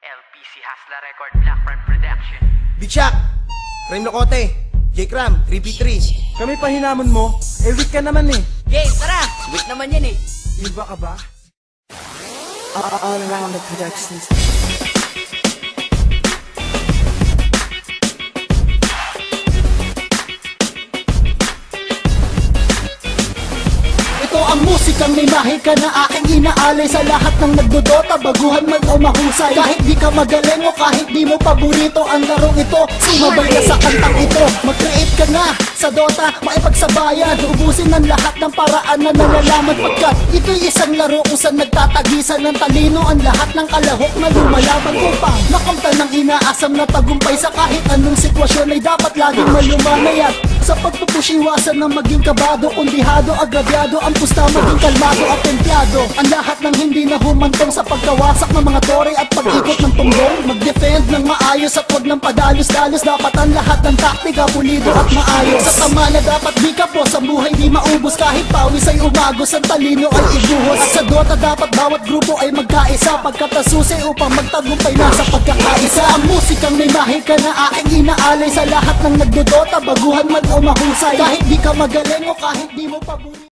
LPC Hasla Record, Blackfront Production. Big Shaq, Rhyme Locote, J-Cram, 3v3. Kami pa hinamon mo, weak ka naman eh. Game, tara! Weak naman yan eh. Iba ka ba? All around the productions. Ito ang musikang may mahika na aking inaalay sa lahat ng nagdodota, baguhan man o mahusay. Kahit di ka magaling o kahit di mo paborito ang larong ito, sumabay na sa kantang ito. Mag-create ka na sa Dota, maipagsabayan, ubusin ng lahat ng paraan na nalalaman. Pagkat ito'y isang laro kung saan nagtatagisan ng talino ang lahat ng kalahok na lumalaban upang makamtan ng inaasam na tagumpay sa kahit anong sitwasyon ay dapat laging malumanay. At sa pagpupusiwasan ng maging kabado, kundihado, agrabyado, ang pusta maging kalmado at templado. Ang lahat ng hindi na humantong sa pagkawasak ng mga tore at pag-ikot ng tunggong, mag-defend ng maayos at wag ng padalos-dalos. Dapat ang lahat ng taktika pulido at maayos. Sa tama na dapat di ka po sa buhay di maubos, kahit pawis ay umagos, ang talino ay ibuhos. At sa Dota dapat bawat grupo ay magkaisa, pagkatasusi upang magtagumpay na sa pagkakaisa. Ang musikang may mahika na aking inaalay sa lahat ng nagdodota, baguhan man o mahusay. Kahit di ka magaling o kahit di mo paborito.